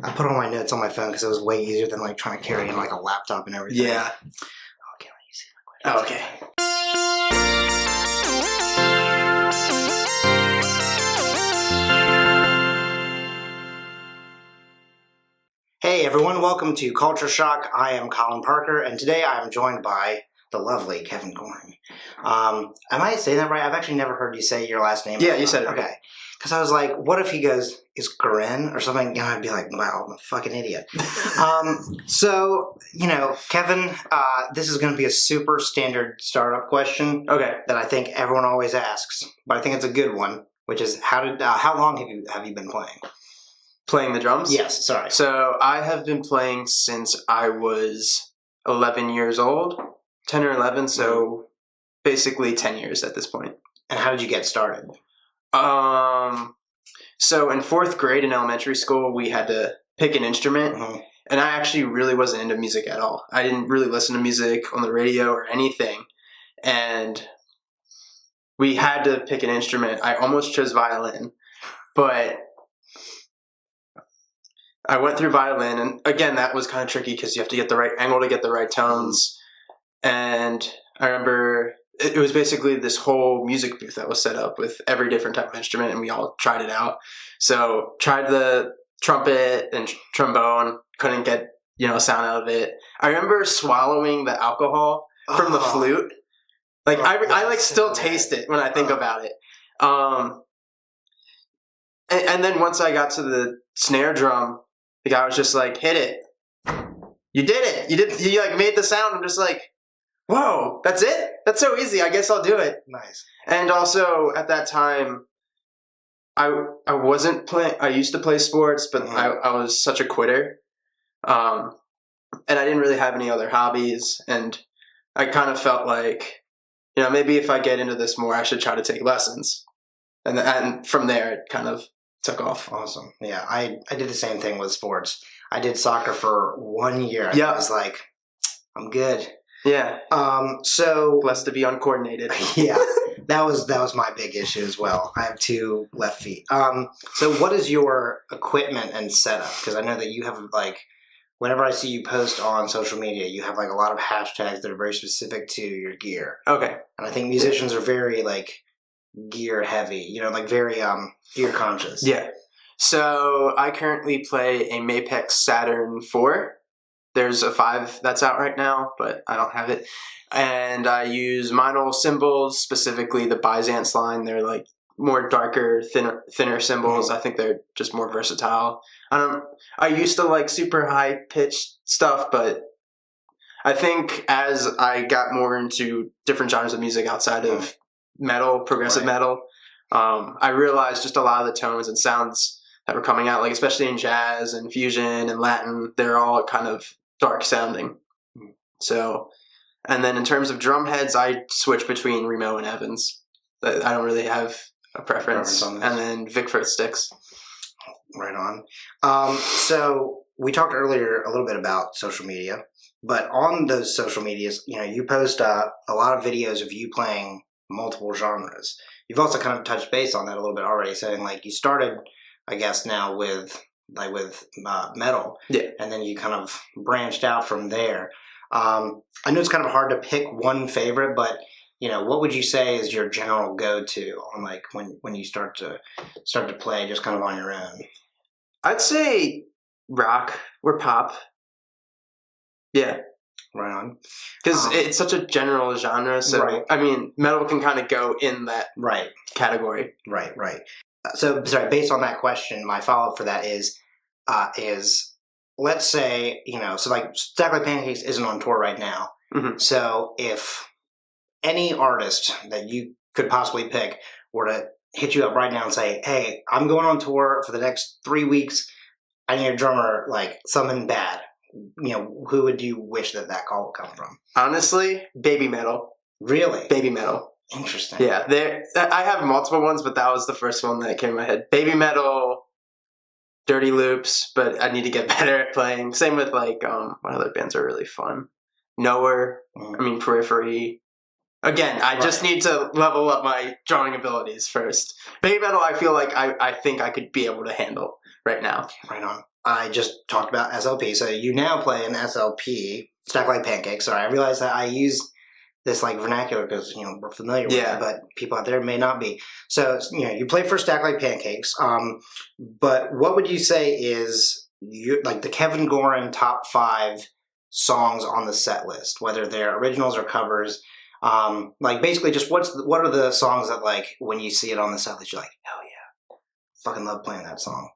I put all my notes on my phone because it was way easier than like trying to carry in like a laptop and everything. Yeah. Okay, let me see my questions. Okay. Hey everyone, welcome to Culture Shock. I am Colin Parker, and today I am joined by the lovely Kevin Goren. Am I saying that right? I've actually never heard you say your last name. Yeah, you said it. Okay. Because I was like, what if he goes, is Goren or something? And I'd be like, wow, I'm a fucking idiot. So, Kevin, this is going to be a super standard startup question. Okay. That I think everyone always asks, but I think it's a good one, which is how long have you been playing? Playing the drums? Yes, sorry. So I have been playing since I was 11 years old, 10 or 11, so basically 10 years at this point. And how did you get started? So in 4th grade in elementary school, we had to pick an instrument, and I actually really wasn't into music at all. I didn't really listen to music on the radio or anything, and we had to pick an instrument. I almost chose violin, but I went through violin, and again, that was kind of tricky because you have to get the right angle to get the right tones. And I remember it was basically this whole music booth that was set up with every different type of instrument, and we all tried it out. So tried the trumpet and trombone, couldn't get a sound out of it. I remember swallowing the alcohol from the flute. Like I still taste it when I think about it. And then once I got to the snare drum, the guy was just like, hit it. You did it. You like made the sound. I'm just like, whoa, that's it? That's so easy. I guess I'll do it. Nice. And also at that time, I wasn't playing. I used to play sports, but I was such a quitter. And I didn't really have any other hobbies. And I kind of felt like, maybe if I get into this more, I should try to take lessons. And from there, it kind of took off. Awesome. Yeah, I did the same thing with sports. I did soccer for 1 year. Yeah. I was like, I'm good. Yeah. So blessed to be uncoordinated. Yeah. That was my big issue as well. I have 2 left feet. So what is your equipment and setup? Because I know that you have whenever I see you post on social media, you have a lot of hashtags that are very specific to your gear. Okay. And I think musicians are very gear heavy, very gear conscious. Yeah. So I currently play a Mapex Saturn 4. There's a 5 that's out right now, but I don't have it. And I use mono cymbals, specifically the Byzance line. They're more darker, thinner cymbals. I think they're just more versatile. I used to like super high pitched stuff, but I think as I got more into different genres of music outside of metal, progressive metal, I realized just a lot of the tones and sounds that were coming out, especially in jazz and fusion and Latin, they're all kind of dark sounding. So, and then in terms of drum heads, I switch between Remo and Evans. I don't really have a preference. And then Vic Firth sticks. Right on. So we talked earlier a little bit about social media, but on those social medias, you post a lot of videos of you playing multiple genres. You've also kind of touched base on that a little bit already, saying you started, I guess, now with metal, and then you kind of branched out from there. I know it's kind of hard to pick one favorite, but what would you say is your general go-to on when you start to play just kind of on your own? I'd say rock or pop. Yeah. Right on. Because it's such a general genre, so I mean, metal can kind of go in that category. Right. So, sorry, based on that question, my follow-up for that is let's say, Stacked Like Pancakes isn't on tour right now. So if any artist that you could possibly pick were to hit you up right now and say, hey, I'm going on tour for the next 3 weeks, I need a drummer, something bad, who would you wish that call would come from? Honestly, Baby Metal. Really? Baby Metal. Interesting. Yeah, I have multiple ones, but that was the first one that came in my head. Baby Metal, Dirty Loops, but I need to get better at playing. Same with what other bands are really fun? Knower, Periphery. Again, I just need to level up my drawing abilities first. Baby Metal, I feel like I think I could be able to handle. right now. Right on. I just talked about SLP, so you now play an SLP, Stacked Like Pancakes. Sorry, I realize that I use this like vernacular because we're familiar with it, but people out there may not be. So you play for Stacked Like Pancakes. But what would you say is like the Kevin Goren top 5 songs on the set list, whether they're originals or covers? Like basically, just what are the songs that like when you see it on the set list, you're like, hell yeah, fucking love playing that song.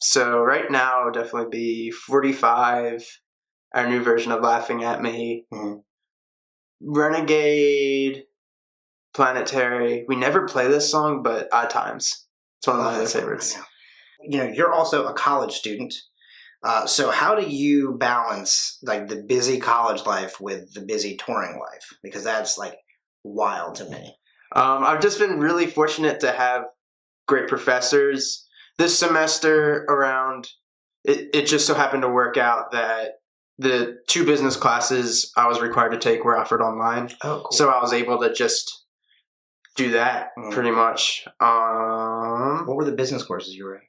So right now, definitely be 45, our new version of Laughing at Me, Renegade, Planetary. We never play this song, but Odd Times. It's one of my other favorites. Right, you're also a college student. So how do you balance like the busy college life with the busy touring life? Because that's like wild to me. I've just been really fortunate to have great professors. This semester around, it just so happened to work out that the 2 business classes I was required to take were offered online. Oh, cool. So I was able to just do that pretty much. What were the business courses you were in?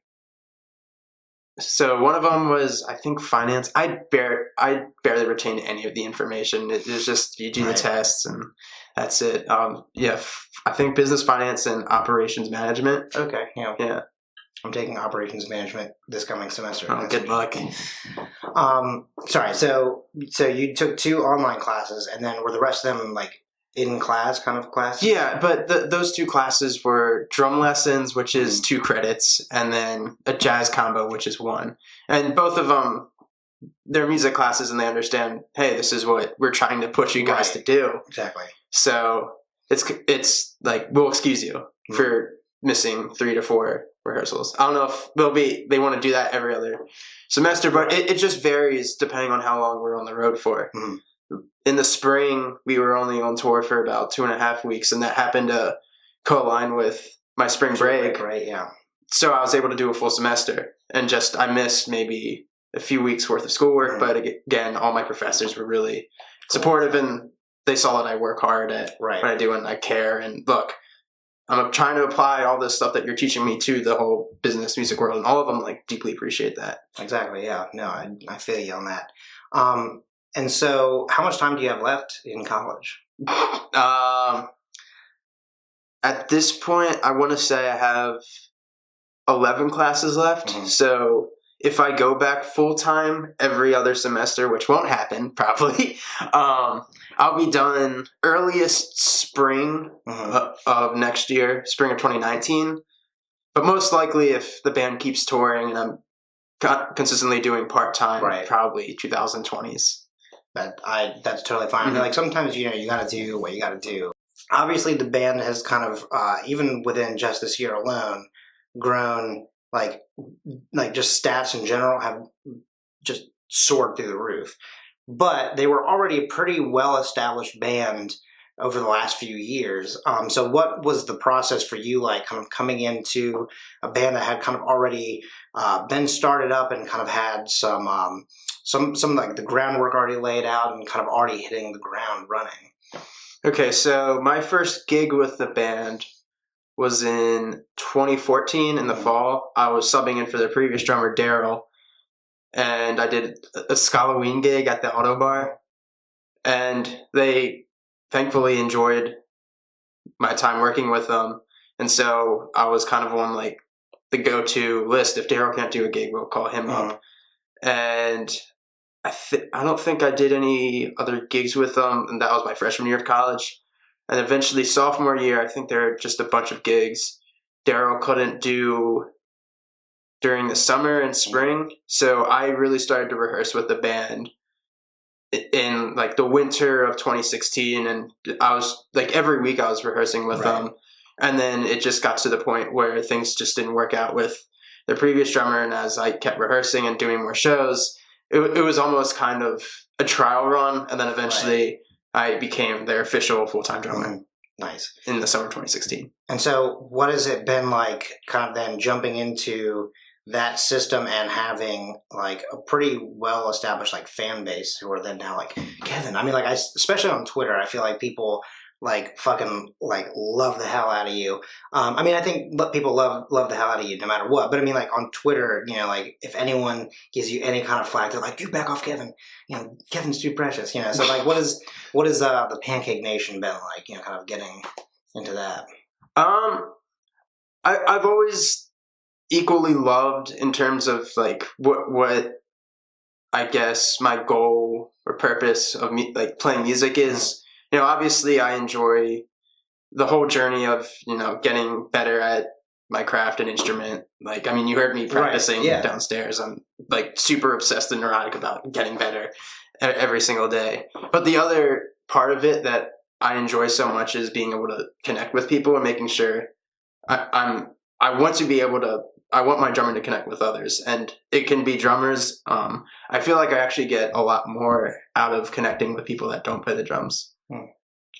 So one of them was, I think, finance. I barely retained any of the information. It's just you do the tests and that's it. I think business finance and operations management. Okay. Yeah. I'm taking operations management this coming semester. Oh, good luck. Sorry. So you took 2 online classes, and then were the rest of them like in class kind of classes? Yeah, but those 2 classes were drum lessons, which is 2 credits, and then a jazz combo, which is 1. And both of them, they're music classes, and they understand, hey, this is what we're trying to push you guys to do. Exactly. So it's like, we'll excuse you for missing 3 to 4 rehearsals. I don't know if they want to do that every other semester, but it just varies depending on how long we're on the road for. In the spring, we were only on tour for about 2.5 weeks, and that happened to co-align with my spring break. Right, yeah. So I was able to do a full semester, and I missed maybe a few weeks worth of schoolwork, but again, all my professors were really supportive, and they saw that I work hard at what I do, and I care, and look, I'm trying to apply all this stuff that you're teaching me to the whole business music world, and all of them like deeply appreciate that. Exactly, yeah. No, I feel you on that. And so how much time do you have left in college? At this point, I want to say I have 11 classes left. So if I go back full time every other semester, which won't happen probably, I'll be done earliest spring of next year, spring of 2019. But most likely, if the band keeps touring and I'm consistently doing part time, probably 2020s. That's totally fine. I mean, like sometimes you got to do what you got to do. Obviously, the band has kind of even within just this year alone grown. Like just stats in general have just soared through the roof. But they were already a pretty well-established band over the last few years. So what was the process for you like kind of coming into a band that had kind of already been started up and kind of had some like the groundwork already laid out and kind of already hitting the ground running? Okay, so my first gig with the band was in 2014 in the fall. I was subbing in for the previous drummer, Daryl, and I did a Scalloween gig at the Auto Bar, and they thankfully enjoyed my time working with them, and so I was kind of on like the go-to list. If Daryl can't do a gig, we'll call him up. And I don't think I did any other gigs with them, and that was my freshman year of college. And eventually sophomore year, I think there were just a bunch of gigs Daryl couldn't do during the summer and spring. So I really started to rehearse with the band in like the winter of 2016. And I was like every week I was rehearsing with them. And then it just got to the point where things just didn't work out with the previous drummer. And as I kept rehearsing and doing more shows, it was almost kind of a trial run. And then eventually I became their official full-time drummer. Nice. In the summer of 2016. And so what has it been like kind of then jumping into that system and having like a pretty well-established like fan base who are then now like, Kevin, I mean like especially on Twitter, I feel like people like fucking like love the hell out of you. I mean, I think people love the hell out of you no matter what. But I mean, like on Twitter, you know, like if anyone gives you any kind of flack, they're like, "Dude, back off, Kevin. You know, Kevin's too precious." You know, so like, what is the Pancake Nation been like? You know, kind of getting into that. I've always equally loved in terms of like what I guess my goal or purpose of like playing music is. You know, obviously I enjoy the whole journey of, you know, getting better at my craft and instrument. Like, I mean, you heard me practicing downstairs. I'm like super obsessed and neurotic about getting better every single day. But the other part of it that I enjoy so much is being able to connect with people and making sure I want my drummer to connect with others, and it can be drummers. I feel like I actually get a lot more out of connecting with people that don't play the drums.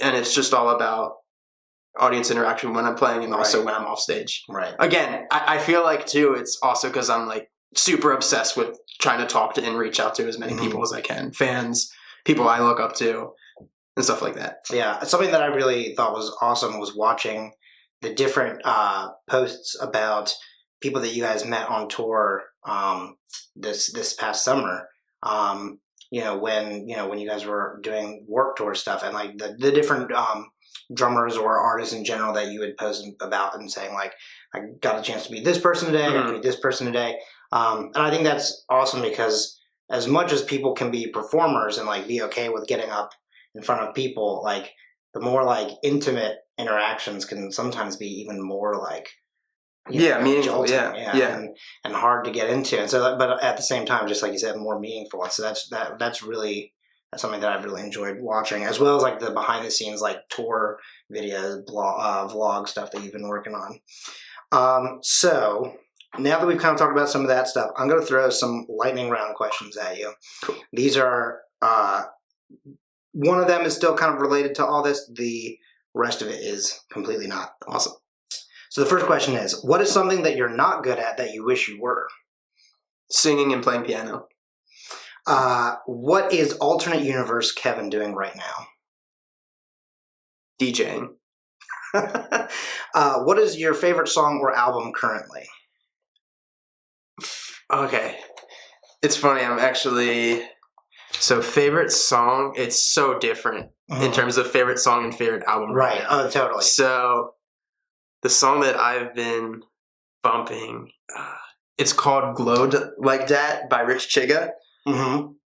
And it's just all about audience interaction when I'm playing and also when I'm off stage. Right. Again, I feel like too, it's also because I'm like super obsessed with trying to talk to and reach out to as many people as I can. Fans, people I look up to, and stuff like that. Yeah. Something that I really thought was awesome was watching the different posts about people that you guys met on tour this past summer. When you guys were doing Warped Tour stuff, and like the different drummers or artists in general that you would post about and saying like, I got a chance to meet this person today, I got to meet this person today. And I think that's awesome because as much as people can be performers and like be okay with getting up in front of people, like the more like intimate interactions can sometimes be even more like meaningful, and hard to get into, and so but at the same time, just like you said, more meaningful. And so that's something that I've really enjoyed watching, as well as like the behind the scenes like tour videos, vlog stuff that you've been working on. So now that we've kind of talked about some of that stuff, I'm going to throw some lightning round questions at you. Cool. These are one of them is still kind of related to all this. The rest of it is completely not. Awesome. So the first question is, what is something that you're not good at that you wish you were? Singing and playing piano. What is alternate universe Kevin doing right now? DJing. What is your favorite song or album currently? Okay. It's funny, favorite song, it's so different in terms of favorite song and favorite album. Right. Oh, totally. So the song that I've been bumping, it's called Glowed Like That by Rich Chiga.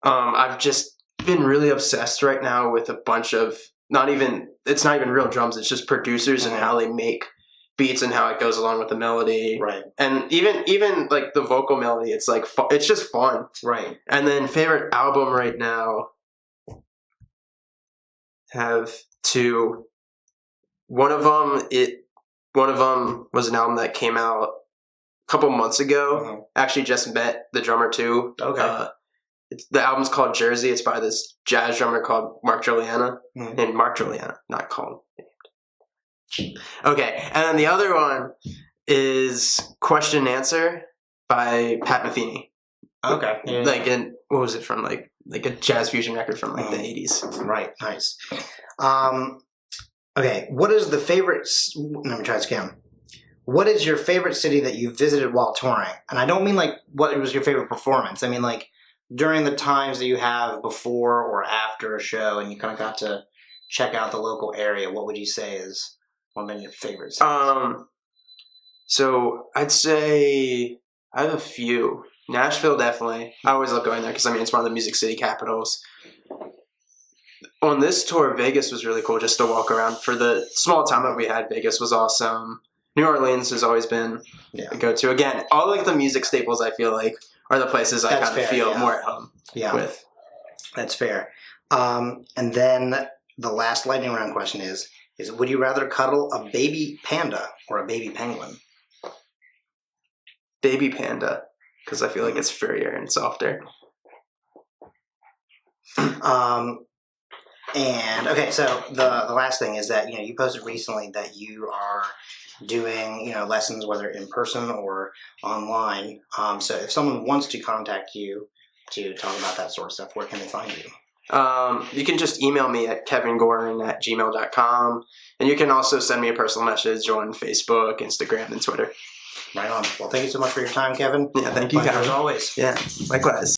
I've just been really obsessed right now with a bunch of, it's not even real drums, it's just producers and how they make beats and how it goes along with the melody. Right. And even like the vocal melody, it's like, it's just fun. Right. And then favorite album right now, have two. One of them was an album that came out a couple months ago. Actually just met the drummer too. Okay. The album's called Jersey. It's by this jazz drummer called Mark Juliana. Named Mark Juliana, not Colin. Okay, and then the other one is Question and Answer by Pat Metheny. Okay. Yeah. Like, what was it from? Like a jazz fusion record from like the 80s. Right, nice. Okay, what is the favorite... Let me try this again. What is your favorite city that you visited while touring? And I don't mean like what was your favorite performance. I mean like during the times that you have before or after a show and you kind of got to check out the local area, what would you say is one of your favorites? So I'd say I have a few. Nashville, definitely. I always love going there because, I mean, it's one of the music city capitals. On this tour, Vegas was really cool just to walk around. For the small time that we had, Vegas was awesome. New Orleans has always been a go-to. Again, all like the music staples, I feel like, are the places I kind of feel more at home with. That's fair. And then the last lightning round question is would you rather cuddle a baby panda or a baby penguin? Baby panda, because I feel like it's furrier and softer. And okay, so the last thing is that you posted recently that you are doing lessons whether in person or online. So if someone wants to contact you to talk about that sort of stuff, where can they find you? You can just email me at kevingoren@gmail.com. And you can also send me a personal message on Facebook, Instagram, and Twitter. Right on. Well, thank you so much for your time, Kevin. Yeah, thank you, Pleasure guys. as always. Yeah, likewise.